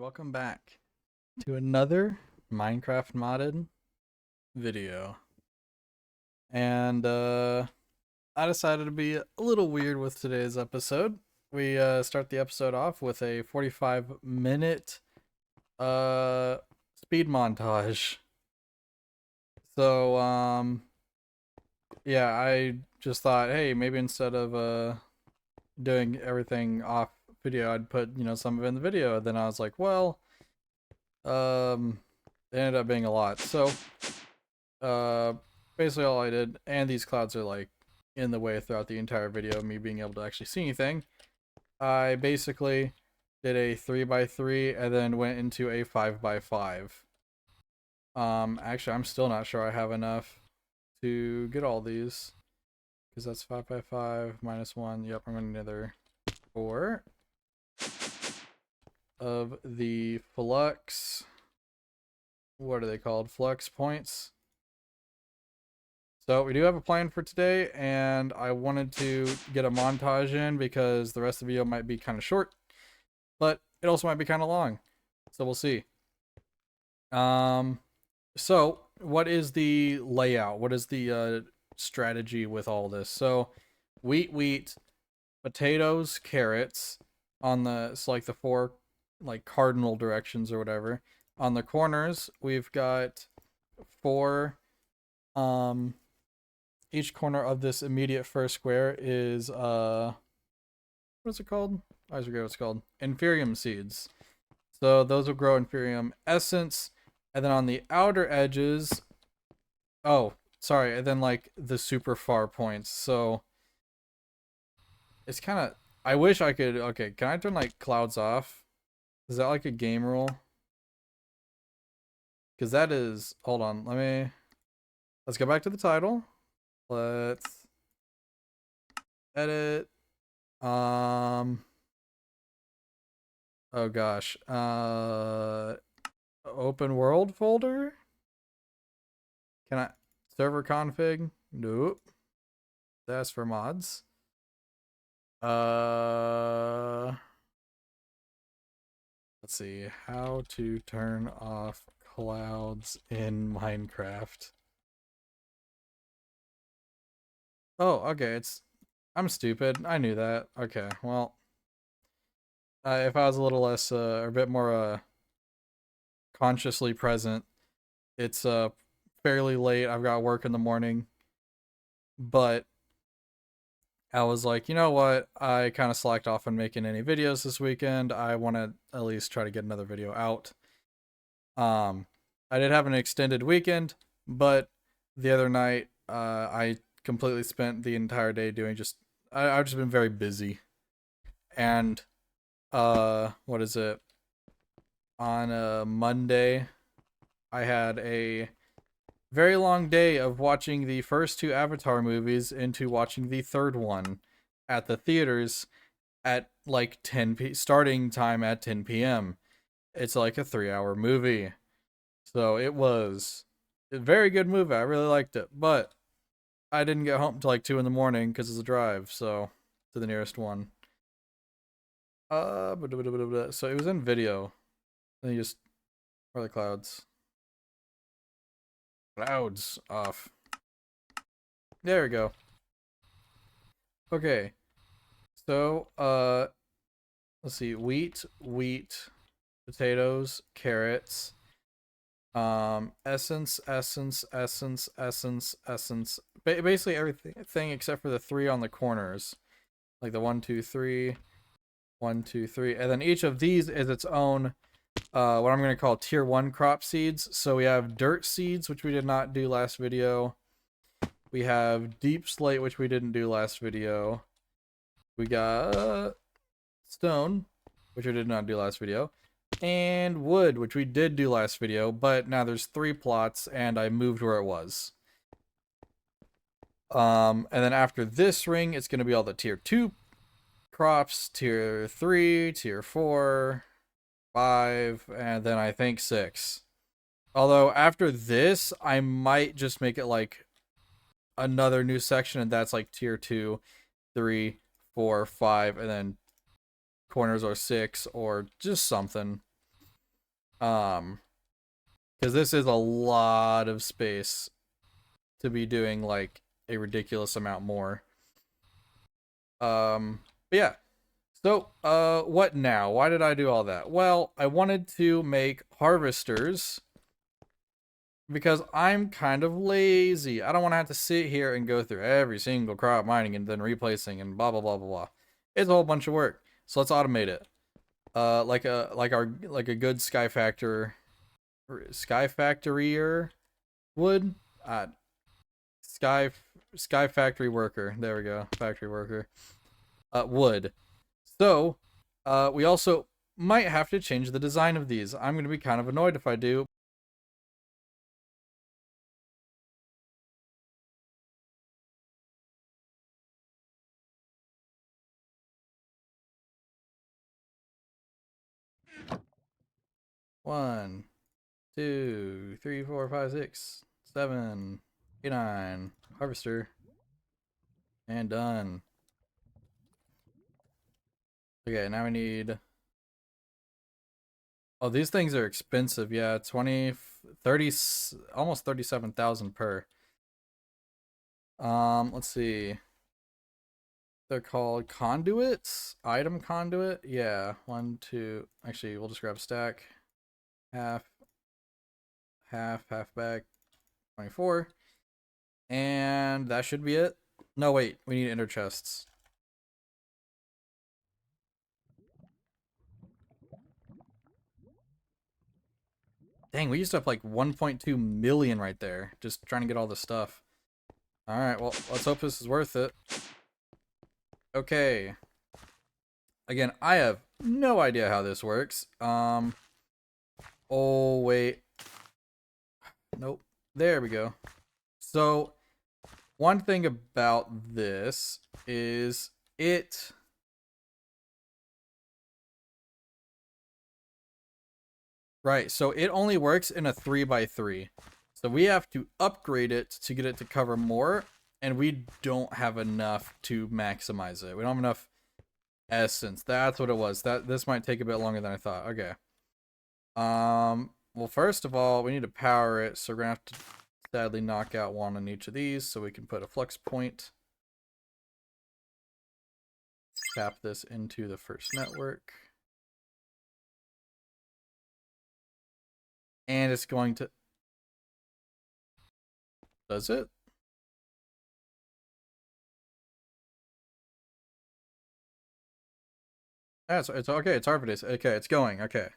welcome back to another Minecraft modded video. And I decided to be a little weird with today's episode. We start the episode off with a 45-minute speed montage. So yeah, I just thought, hey, maybe instead of doing everything off video, I'd put, some of it in the video. Then I was like, well, it ended up being a lot. So, basically all I did, and these clouds are like in the way throughout the entire video, me being able to actually see anything. I basically did a 3x3 and then went into a 5x5. Actually, I'm still not sure I have enough to get all these, because that's 5x5 minus 1. Yep, I'm going to need another 4 of the flux. What are they called? Flux points. So we do have a plan for today, and I wanted to get a montage in because the rest of the video might be kind of short, but it also might be kind of long. So we'll see. So what is the layout? What is the strategy with all this? So wheat, potatoes, carrots on the, it's like the 4 like cardinal directions or whatever. On the corners, we've got 4, each corner of this immediate first square is, what is it called? I always forget what it's called. Inferium seeds. So those will grow Inferium essence. And then on the outer edges, oh, sorry, and then like the super far points. So it's kind of, I wish I could, okay, can I turn like clouds off? Is that like a game rule? Because that is, hold on, let's go back to the title. Let's edit. Oh gosh. Open world folder? Can I, server config? Nope. That's for mods. Let's see, how to turn off clouds in Minecraft. Oh, okay, I'm stupid. I knew that. Okay, well, if I was a little less, a bit more, consciously present, it's, fairly late. I've got work in the morning, but I was like, you know what? I kind of slacked off on making any videos this weekend. I want to at least try to get another video out. I did have an extended weekend, but the other night, I completely spent the entire day doing I've just been very busy. And, what is it? On a Monday, I had a very long day of watching the first 2 Avatar movies into watching the third one at the theaters at like starting time at 10 p.m. It's like a 3-hour movie. So it was a very good movie. I really liked it, but I didn't get home till like 2 in the morning because it's a drive, so to the nearest one. So it was in video. Then you just, where are the clouds? Clouds off. There we go. Okay. So, let's see. Wheat, potatoes, carrots, essence. Basically everything except for the 3 on the corners. Like the 1, 2, 3, 1, 2, 3. And then each of these is its own, what I'm going to call tier 1 crop seeds. So we have dirt seeds, which we did not do last video. We have deep slate, which we didn't do last video. We got stone, which we did not do last video. And wood, which we did do last video, but now there's 3 plots and I moved where it was. And then after this ring, it's going to be all the tier 2 crops, tier 3, tier 4, 5, and then I think 6. Although after this, I might just make it like another new section, and that's like tier 2, 3, 4, 5, and then corners are 6 or just something. Because this is a lot of space to be doing like a ridiculous amount more. But yeah. So, what now? Why did I do all that? Well, I wanted to make harvesters because I'm kind of lazy. I don't want to have to sit here and go through every single crop mining and then replacing and blah blah blah blah blah. It's a whole bunch of work. So let's automate it. Like a good Sky Factoryer would. Uh, Sky Sky Factory worker. There we go. Factory worker. Would. So, we also might have to change the design of these. I'm going to be kind of annoyed if I do. One, two, three, four, five, six, seven, eight, nine. Harvester. And done. Okay, now we need... Oh, these things are expensive. Yeah, 20, 30, almost 37,000 per. Let's see. They're called conduits? Item conduit? Yeah, one, two. Actually, we'll just grab a stack. Half, half back. 24. And that should be it. No, wait, we need ender chests. Dang, we used to have like 1.2 million right there. Just trying to get all this stuff. Alright, well, let's hope this is worth it. Okay. Again, I have no idea how this works. Oh, wait. Nope. There we go. So, one thing about this is it... Right, so it only works in a 3x3. So we have to upgrade it to get it to cover more, and we don't have enough to maximize it. We don't have enough essence. That's what it was. This might take a bit longer than I thought. Okay. Well, first of all, we need to power it, so we're gonna have to sadly knock out one on each of these so we can put a flux point. Tap this into the first network. And it's going to... Does it? Yeah, it's okay. It's harvested. Okay, it's going. Okay.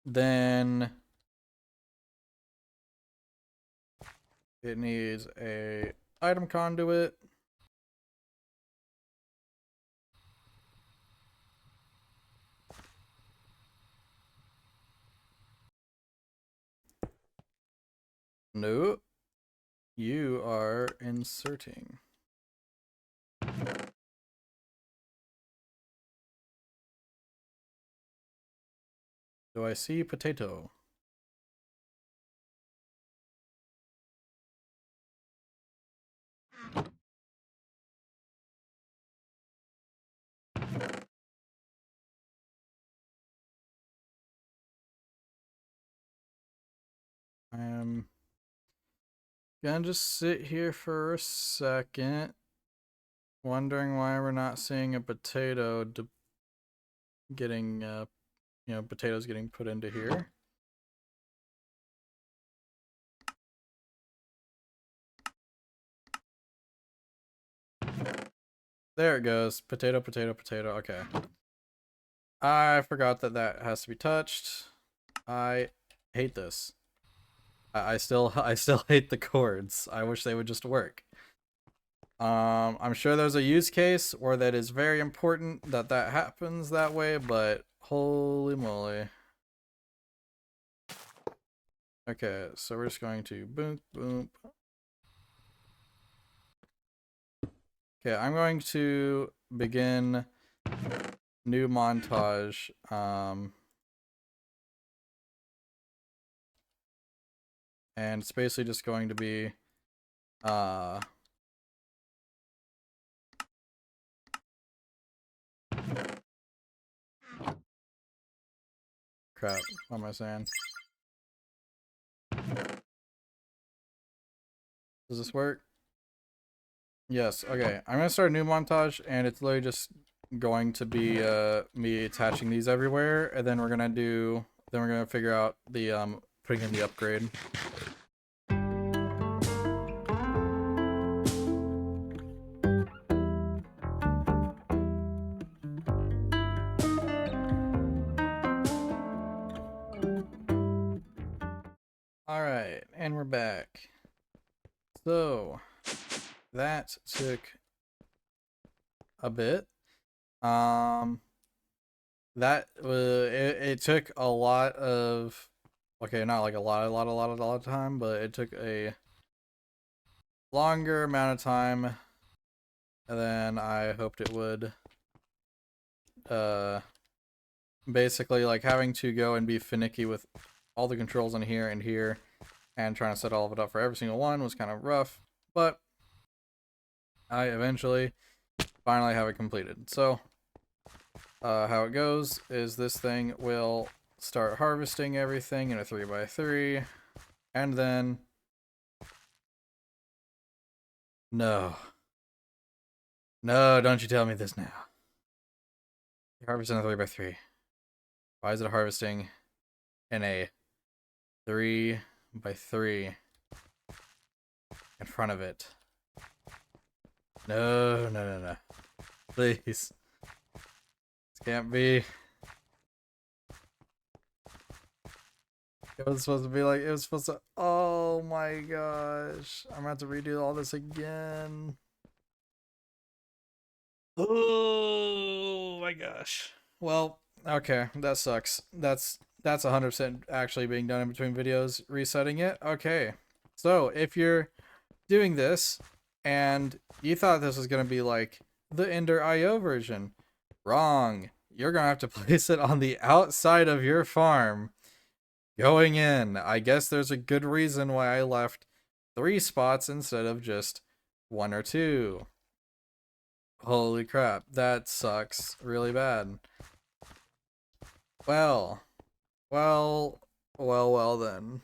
Then it needs a item conduit. No, you are inserting. Do I see potato? I am gonna just sit here for a second, wondering why we're not seeing a potato getting, potatoes getting put into here. There it goes. Potato, potato, potato. Okay. I forgot that that has to be touched. I hate this. I still hate the chords. I wish they would just work. I'm sure there's a use case where that is very important that that happens that way, but holy moly. Okay, so we're just going to boom, boom. Okay, I'm going to begin new montage. And it's basically just going to be Crap. What am I saying? Does this work? Yes. Okay. I'm gonna start a new montage, and it's literally just going to be me attaching these everywhere, and then we're gonna figure out the putting in the upgrade. All right, and we're back. So that took a bit. That it took a lot of, okay, not like a lot of time, but it took a longer amount of time than I hoped it would. Basically, like, having to go and be finicky with all the controls in here and here, and trying to set all of it up for every single one was kind of rough, but I eventually finally have it completed. So how it goes is this thing will start harvesting everything in a 3x3, and then no, don't you tell me this now. You're harvesting a 3x3. Why is it harvesting in a 3x3 in front of it? No. Please. This can't be. It was supposed to be like, it was supposed to, oh my gosh. I'm gonna have to redo all this again. Oh my gosh. Well, okay, that sucks. That's 100% actually being done in between videos, resetting it. Okay. So, if you're doing this and you thought this was going to be like the Ender IO version, wrong. You're going to have to place it on the outside of your farm. Going in. I guess there's a good reason why I left 3 spots instead of just 1 or 2. Holy crap, that sucks really bad. Well then.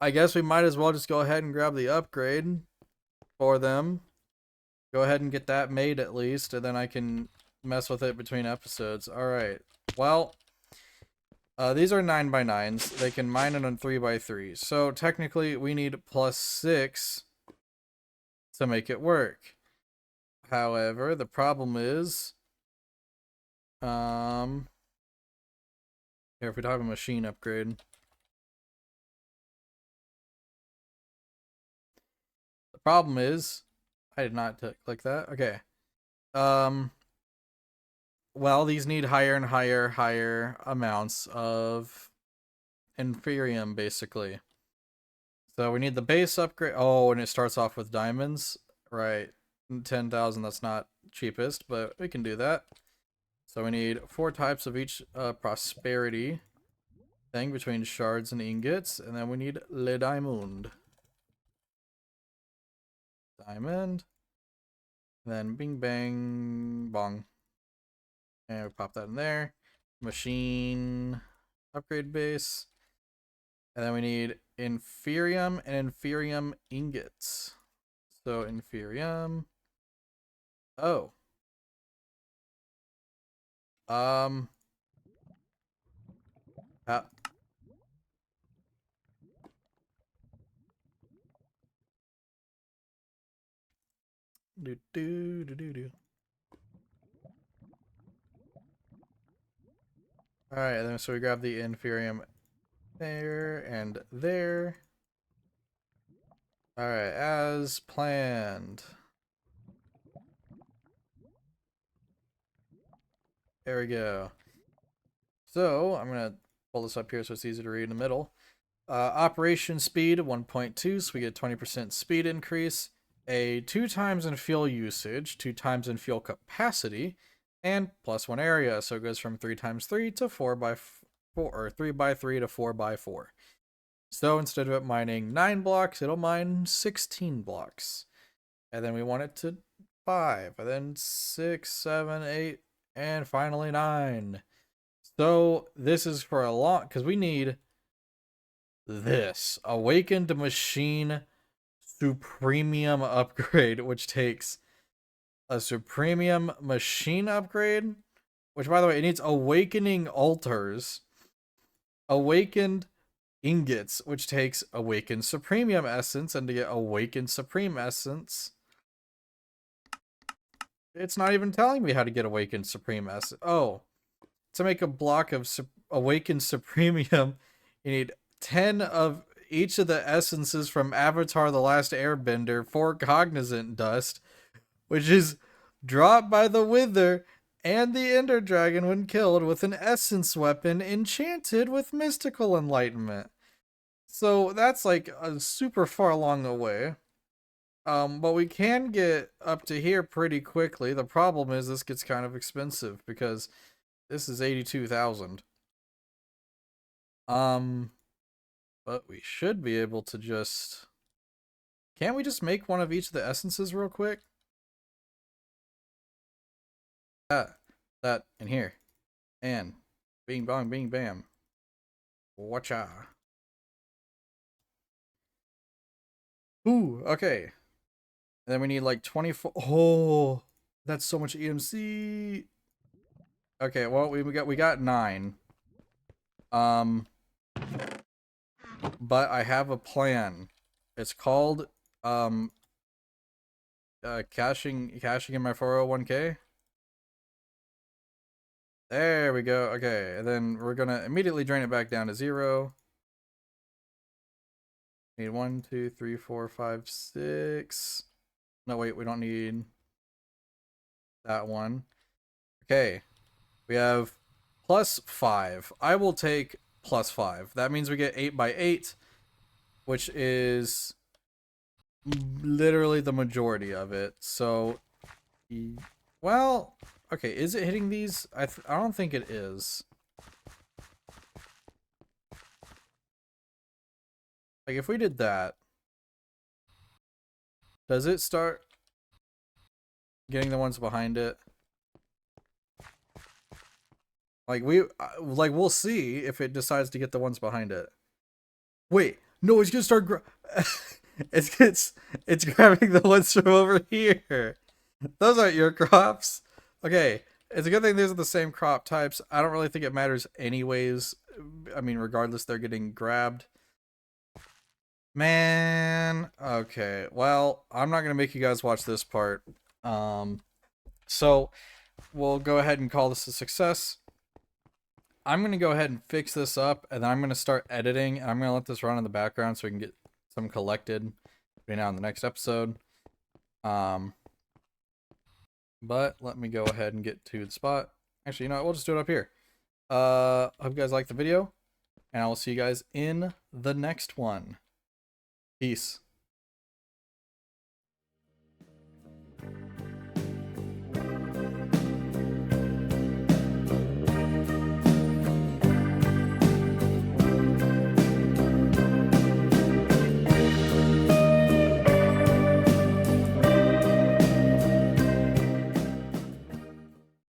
I guess we might as well just go ahead and grab the upgrade for them. Go ahead and get that made at least, and then I can mess with it between episodes. Alright, well, these are 9x9s. They can mine it on 3x3. So technically we need +6 to make it work. However, the problem is, here, if we don't have a machine upgrade. The problem is, I did not click that. Okay. Well, these need higher and higher amounts of Inferium, basically. So we need the base upgrade. Oh, and it starts off with diamonds. Right. 10,000, that's not cheapest, but we can do that. So we need 4 types of each prosperity thing between shards and ingots, and then we need le diamond. Diamond. Then bing bang bong. And we pop that in there. Machine upgrade base. And then we need Inferium and Inferium ingots. So Inferium. Oh. Do. Alright, then so we grab the Inferium there and there. Alright, as planned. There we go. So, I'm going to pull this up here so it's easy to read in the middle. Operation speed 1.2, so we get 20% speed increase. A 2 times in fuel usage, 2 times in fuel capacity, and +1 area. So it goes from 3x3 to 4x4, or 3x3 to 4x4. So instead of it mining 9 blocks, it'll mine 16 blocks. And then we want it to 5, and then 6, 7, 8, and finally 9. So this is for a lot because we need this Awakened Machine Supremium upgrade, which takes a Supremium Machine upgrade, which by the way, it needs Awakening Altars, Awakened Ingots, which takes Awakened Supremium Essence, and to get Awakened Supreme Essence, it's not even telling me how to get Awakened Supreme Essence. Oh, to make a block of Awakened Supremium, you need 10 of each of the essences from Avatar The Last Airbender for Cognizant Dust, which is dropped by the Wither and the Ender Dragon when killed with an essence weapon enchanted with mystical enlightenment. So that's like a super far along the way. But we can get up to here pretty quickly. The problem is this gets kind of expensive because this is 82,000. But we should be able to just... Can't we just make one of each of the essences real quick? That in here. And bing bong bing bam. Watcha. Ooh, okay. And then we need like 24. Oh, that's so much EMC. Okay, well we got 9. But I have a plan. It's called cashing in my 401k. There we go. Okay, and then we're gonna immediately drain it back down to 0. Need 1, 2, 3, 4, 5, 6. No, wait, we don't need that one. Okay, we have +5. I will take +5. That means we get 8 by 8, which is literally the majority of it. So, well, okay, is it hitting these? I don't think it is. Like, if we did that, does it start getting the ones behind it? Like, we'll see if it decides to get the ones behind it. Wait, no, it's gonna start it's grabbing the ones from over here. Those aren't your crops. Okay, it's a good thing these are the same crop types. I don't really think it matters anyways. I mean, regardless, they're getting grabbed. Man, okay. Well, I'm not gonna make you guys watch this part. So we'll go ahead and call this a success. I'm gonna go ahead and fix this up, and then I'm gonna start editing, and I'm gonna let this run in the background so we can get some collected right now in the next episode. But let me go ahead and get to the spot. Actually, you know what? We'll just do it up here. Hope you guys liked the video, and I will see you guys in the next one. Peace.